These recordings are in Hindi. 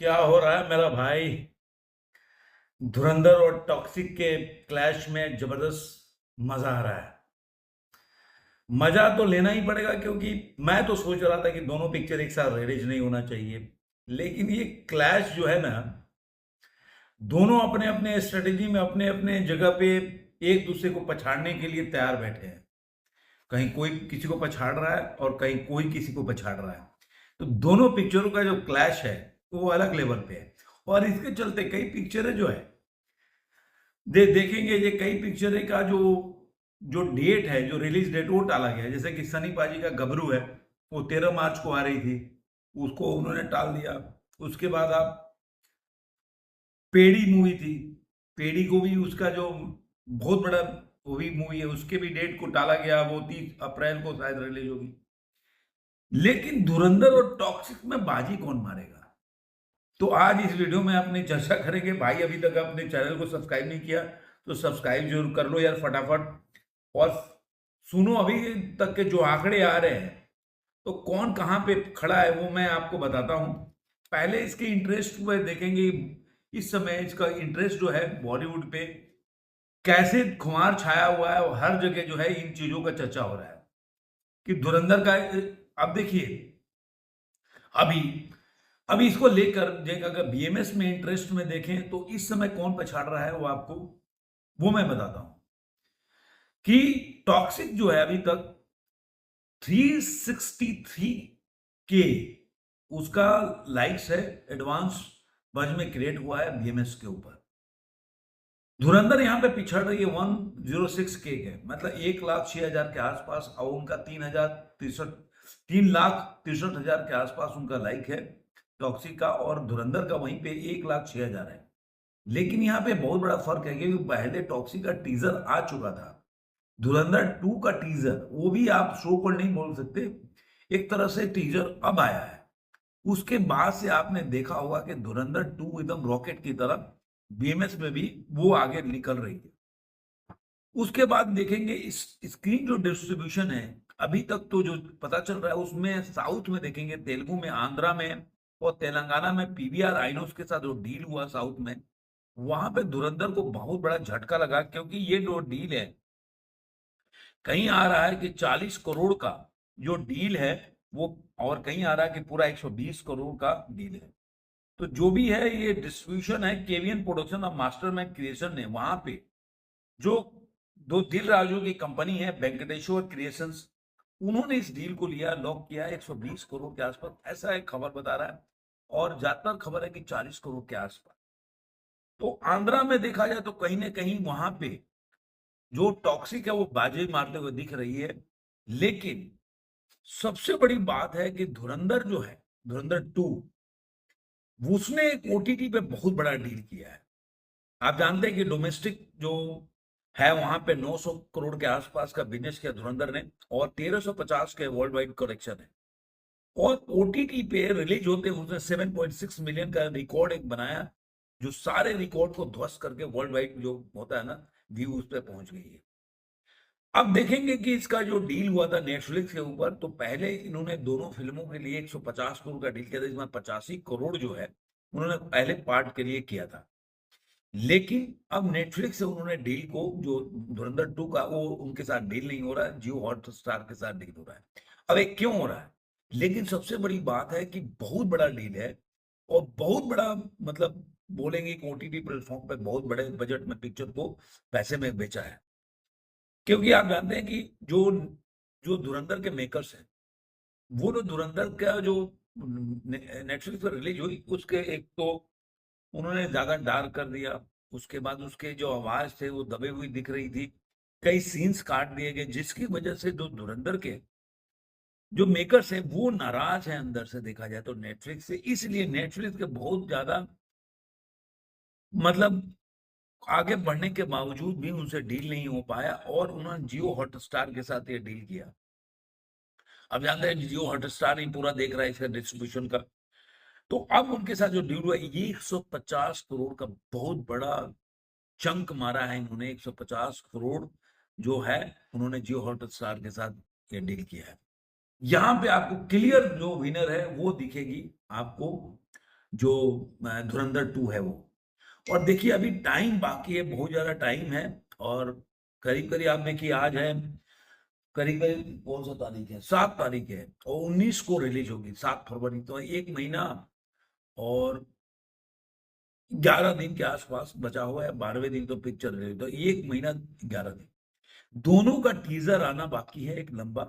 क्या हो रहा है मेरा भाई? धुरंधर और टॉक्सिक के क्लैश में जबरदस्त मजा आ रहा है। मजा तो लेना ही पड़ेगा क्योंकि मैं तो सोच रहा था कि दोनों पिक्चर एक साथ रिलीज नहीं होना चाहिए। लेकिन ये क्लैश जो है ना, दोनों अपने अपने स्ट्रेटेजी में अपने अपने जगह पे एक दूसरे को पछाड़ने के लिए तैयार बैठे हैं। कहीं कोई किसी को पछाड़ रहा है और कहीं कोई किसी को पछाड़ रहा है। तो दोनों पिक्चरों का जो क्लैश है वो अलग लेवल पे है। और इसके चलते कई पिक्चरें जो है देखेंगे, ये कई पिक्चरें का जो जो डेट है, जो रिलीज डेट वो टाला गया है। जैसे कि सनी पाजी का गबरू है, वो 13 मार्च को आ रही थी, उसको उन्होंने टाल दिया। उसके बाद आप पेड़ी मूवी थी, पेड़ी को भी उसका जो बहुत बड़ा वो भी मूवी है, उसके भी डेट को टाला गया, वो 30 अप्रैल को शायद रिलीज होगी। लेकिन धुरंधर और टॉक्सिक में बाजी कौन मारेगा? तो आज इस वीडियो में अपनी चर्चा करेंगे। भाई अभी तक अपने चैनल को सब्सक्राइब नहीं किया तो सब्सक्राइब जरूर कर लो यार फटाफट। और सुनो, अभी तक के जो आंकड़े आ रहे हैं तो कौन कहां पे खड़ा है वो मैं आपको बताता हूं। पहले इसके इंटरेस्ट पे देखेंगे। इस समय इसका इंटरेस्ट जो है बॉलीवुड पे कैसे खुमार छाया हुआ है, और हर जगह जो है इन चीजों का चर्चा हो रहा है कि धुरंधर का। अब देखिए, अभी अभी इसको लेकर अगर बीएमएस में इंटरेस्ट में देखें तो इस समय कौन पछाड़ रहा है वो आपको वो मैं बताता हूं कि टॉक्सिक जो है अभी तक 363 के उसका लाइक्स है, एडवांस बज में क्रिएट हुआ है बीएमएस के ऊपर। धुरंधर यहां पे पिछड़ रही है 106 के, मतलब 1,06,000 के आसपास, और उनका 3,63,63,63,000 के आसपास उनका लाइक है टॉक्सिक का, और धुरंधर का वहीं पे 1,06,000 है। लेकिन यहाँ पे बहुत बड़ा फर्क है क्योंकि पहले टॉक्सिक का टीजर आ चुका था। धुरंधर 2 का टीजर, वो भी आप शो पर नहीं बोल सकते, एक तरह से टीजर अब आया है। उसके बाद से आपने देखा होगा कि धुरंधर 2 एकदम रॉकेट की तरह बीएमएस में भी वो आगे निकल रही है। उसके बाद देखेंगे इस स्क्रीन जो डिस्ट्रीब्यूशन है, अभी तक तो जो पता चल रहा है उसमें साउथ में देखेंगे, तेलुगु में, आंध्रा में और तेलंगाना में पीवीआर आइनोक्स के साथ जो डील हुआ साउथ में, वहां पे धुरंधर को बहुत बड़ा झटका लगा क्योंकि ये जो डील है, कहीं आ रहा है कि 40 करोड़ का जो डील है वो, और कहीं आ रहा है कि पूरा 120 करोड़ का डील है। तो जो भी है ये डिस्ट्रीब्यूशन है, केवीएन प्रोडक्शन और मास्टरमाइंड क्रिएशन ने वहां पे जो दो दिल राजू की कंपनी है वेंकटेश्वर क्रिएशंस, उन्होंने इस डील को लिया, लॉक किया 120 करोड़ के आसपास, ऐसा एक खबर बता रहा है। और ज्यादातर खबर है कि 40 करोड़ के आसपास। तो आंध्रा में देखा जाए तो कहीं ना कहीं वहां पे जो टॉक्सिक है वो बाजी मारते हुए दिख रही है। लेकिन सबसे बड़ी बात है कि धुरंधर जो है, धुरंधर 2, उसने एक ओटीटी पे बहुत बड़ा डील किया है। आप जानते हैं कि डोमेस्टिक जो है वहां पे 900 करोड़ के आसपास का बिजनेस किया धुरंधर ने, और 1350 के वर्ल्ड वाइड कलेक्शन है। और ओटीटी पे रिलीज होते उसने 7.6 मिलियन का रिकॉर्ड एक बनाया, जो सारे रिकॉर्ड को ध्वस्त करके वर्ल्ड वाइड जो होता है ना व्यू, उस पर पहुंच गई है। अब देखेंगे कि इसका जो डील हुआ था नेटफ्लिक्स के ऊपर, तो पहले इन्होंने दोनों फिल्मों के लिए 150 करोड़ का डील किया था, जिसमें 85 करोड़ जो है उन्होंने पहले पार्ट के लिए किया था। लेकिन अब नेटफ्लिक्स से उन्होंने डील को, जो धुरंधर 2 का, वो उनके साथ डील नहीं हो रहा है, जियो हॉटस्टार के साथ डील हो रहा है। अब एक क्यों हो रहा है? लेकिन सबसे बड़ी बात है कि बहुत बड़ा डील है, और बहुत बड़ा, मतलब बोलेंगे कि ओटीटी प्लेटफॉर्म पे बहुत बड़े बजट में पिक्चर को पैसे में बेचा है। क्योंकि आप जानते हैं कि जो जो धुरंधर के मेकर्स हैं, वो जो धुरंधर का जो नेटफ्लिक्स पर रिलीज हुई, उसके एक तो उन्होंने ज्यादा डार्क कर दिया। उसके बाद उसके जो आवाज थे वो दबे हुई दिख रही थी, कई सीन्स काट दिए गए, जिसकी वजह से जो धुरंधर के जो मेकर्स हैं वो नाराज हैं अंदर से, देखा जाए तो नेटफ्लिक्स से। इसलिए नेटफ्लिक्स के बहुत ज्यादा, मतलब आगे बढ़ने के बावजूद भी उनसे डील नहीं हो पाया, और उन्होंने जियो हॉटस्टार के साथ ये डील किया। अब जानते हैं जियो हॉटस्टार ही पूरा देख रहा है इसका डिस्ट्रीब्यूशन का। तो अब उनके साथ जो डील हुआ, ये 150 करोड़ का बहुत बड़ा चंक मारा है इन्होंने। 150 करोड़ जो है उन्होंने जियो हॉटस्टार के साथ ये डील किया है। यहां पे आपको क्लियर जो विनर है वो दिखेगी आपको, जो धुरंधर 2 है वो। और देखिए अभी टाइम बाकी है, बहुत ज़्यादा टाइम है। और करीब-करीब आप देखिए आज है करीब-करीब कौन-सा तारीख है? 7 तारीख है और 19 को रिलीज़ होगी, 7 फरवरी, तो 1 महीना और 11 दिन के आसपास बचा हुआ है। 12वें दिन तो पिक्चर रिलीज़, तो 1 महीना 11 दिन। दोनों का टीज़र आना बाकी है एक लंबा,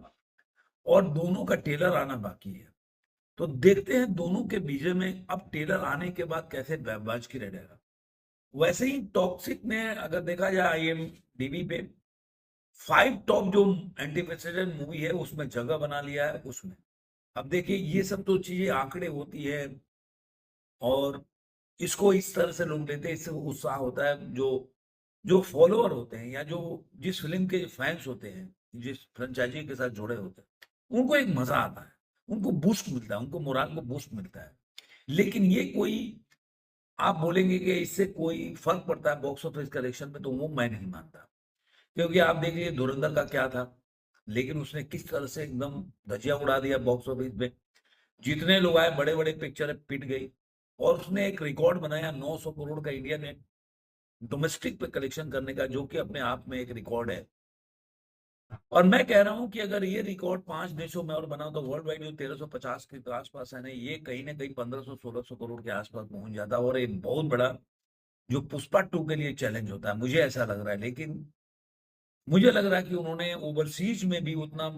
और दोनों का ट्रेलर आना बाकी है। तो देखते हैं दोनों के बीच में अब ट्रेलर आने के बाद कैसे बज़ रहेगा। वैसे ही टॉक्सिक ने अगर देखा जाए आईएमडीबी पे 5 टॉप जो एंटी मूवी है उसमें जगह बना लिया है उसमें। अब देखिए ये सब तो चीजें आंकड़े होती है, और इसको इस तरह से लोग लेते हैं, इससे उत्साह होता है। जो जो फॉलोअर होते हैं या जो जिस फिल्म के फैंस होते हैं, जिस फ्रेंचाइजी के साथ जुड़े होते हैं, उनको एक मजा आता है, उनको बूस्ट मिलता है, उनको मोराल को बूस्ट मिलता है। लेकिन ये कोई आप बोलेंगे कि इससे कोई फर्क पड़ता है बॉक्स ऑफिस कलेक्शन में, तो वो मैं नहीं मानता। क्योंकि आप देख लीजिए धुरंधर का क्या था, लेकिन उसने किस तरह से एकदम धजिया उड़ा दिया बॉक्स ऑफिस पे। जितने लोग आए बड़े बड़े पिक्चर पिट गई, और उसने एक रिकॉर्ड बनाया 900 करोड़ का इंडिया ने डोमेस्टिक पे कलेक्शन करने का, जो कि अपने आप में एक रिकॉर्ड है। और मैं कह रहा हूं कि अगर ये रिकॉर्ड 5 देशों में और बना तो वर्ल्ड वाइड जो 1350 के आसपास है ना, ये कहीं ना कहीं 1500-1600 करोड़ के आसपास पहुंच जाता है, और एक बहुत बड़ा जो पुष्पा 2 के लिए चैलेंज होता है, मुझे ऐसा लग रहा है। लेकिन मुझे लग रहा है कि उन्होंने ओवरसीज में भी उतना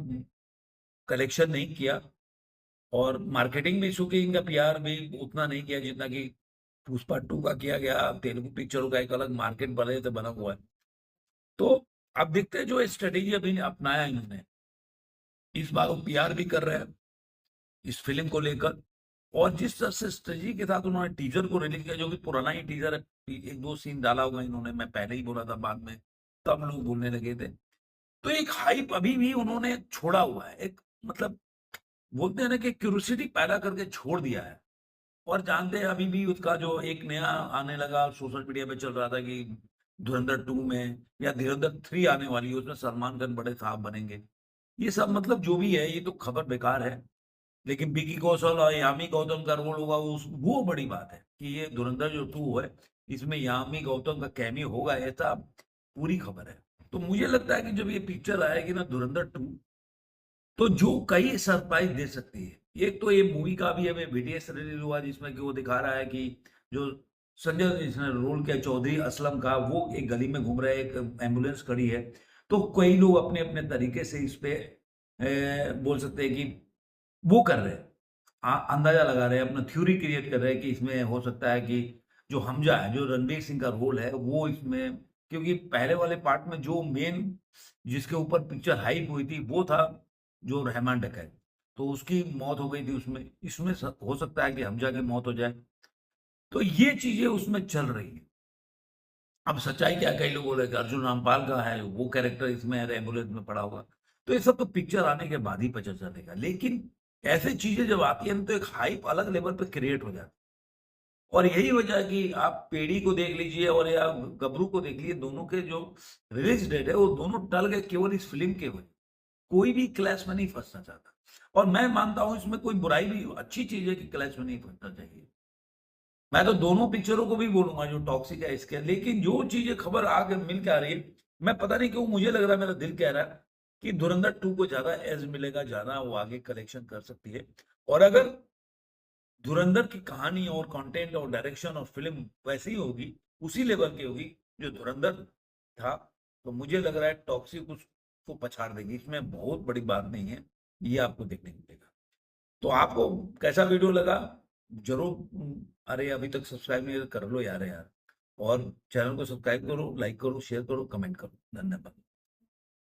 कलेक्शन नहीं किया, और मार्केटिंग भी चूंकि इनका पीआर भी उतना नहीं किया जितना कि पुष्पा 2 का किया गया। तेलुगु पिक्चरों का एक अलग मार्केट बने से बना हुआ है। तो अब देखते हैं जो स्ट्रेटेजी अभी अपनाया इन्होंने, इस बार वो पीआर भी कर रहे हैं इस फिल्म को लेकर। और जिस तरह से स्ट्रेटजी के साथ उन्होंने टीजर को रिलीज किया, जो कि पुराना ही टीजर है, एक दो सीन डाला हुआ इन्होंने, मैं पहले ही बोला था, बाद में तब लोग बोलने लगे थे। तो एक हाइप अभी भी उन्होंने छोड़ा हुआ है, एक मतलब बोलते हैं ना कि क्यूरियोसिटी पैदा करके छोड़ दिया है। और जानते हैं अभी भी उसका जो एक नया आने लगा, सोशल मीडिया पे चल रहा था कि धुरंधर 2 में या धुरंधर 3 आने वाली है, उसमें सलमान खान बड़े साहब बनेंगे। ये सब मतलब जो भी है, ये तो खबर बेकार है। लेकिन विकी कौशल और यामी गौतम का रोल होगा, वो बड़ी बात है कि ये धुरंधर जो 2 है, इसमें यामी गौतम का कैमियो होगा, ऐसा पूरी खबर है। तो मुझे लगता है कि जब ये पिक्चर आएगी ना धुरंधर 2, तो जो कई सरप्राइज दे सकती है। एक तो ये मूवी का भी हमें वीडियोस रिलीज हुआ जिसमें कि वो दिखा रहा है कि जो संजय जिसने रोल किया चौधरी असलम का, वो एक गली में घूम रहा है, एक एम्बुलेंस खड़ी है। तो कई लोग अपने अपने तरीके से इस पे बोल सकते हैं कि वो कर रहे हैं, अंदाजा लगा रहे हैं, अपना थ्योरी क्रिएट कर रहे हैं कि इसमें हो सकता है कि जो हमजा है, जो रणवीर सिंह का रोल है, वो इसमें, क्योंकि पहले वाले पार्ट में जो मेन जिसके ऊपर पिक्चर हाइप हुई थी वो था जो रहमान डकैत, तो उसकी मौत हो गई थी उसमें। इसमें हो सकता है कि हमजा की मौत हो जाए। तो ये चीजें उसमें चल रही है। अब सच्चाई क्या, कई लोग बोल रहे हैं कि अर्जुन रामपाल का है वो कैरेक्टर इसमें एम्बुलेंस में पड़ा होगा। तो ये सब तो पिक्चर आने के बाद ही पता चलेगा। लेकिन ऐसी चीजें जब आती है ना, तो एक हाइप अलग लेवल पे क्रिएट हो जाती है। और यही वजह है कि आप पेड़ी को देख लीजिए और या गबरू को देख लीजिए, दोनों के जो रिलीज डेट है वो दोनों टल गए केवल इस फिल्म के वजह। कोई भी क्लैश में नहीं फंसना चाहता, और मैं मानता हूं इसमें कोई बुराई भी, अच्छी चीज है कि क्लैश में नहीं फंसना चाहिए। मैं तो दोनों पिक्चरों को भी बोलूंगा जो टॉक्सिक है इसके। लेकिन जो चीजें खबर आगे मिल के आ रही है, मैं पता नहीं क्यों मुझे लग रहा है, मेरा दिल कह रहा है कि धुरंधर 2 को ज्यादा एज मिलेगा, ज्यादा वो आगे कलेक्शन कर सकती है। और अगर धुरंधर की कहानी और कंटेंट और डायरेक्शन और फिल्म वैसी ही होगी, उसी लेवल की होगी जो धुरंधर था, तो मुझे लग रहा है टॉक्सिक उसको पछाड़ देगी। इसमें बहुत बड़ी बात नहीं है, ये आपको देखने को मिलेगा। तो आपको कैसा वीडियो लगा जरूर। अरे अभी तक सब्सक्राइब नहीं कर लो यार। और चैनल को सब्सक्राइब करो, लाइक करो, शेयर करो, कमेंट करो। धन्यवाद।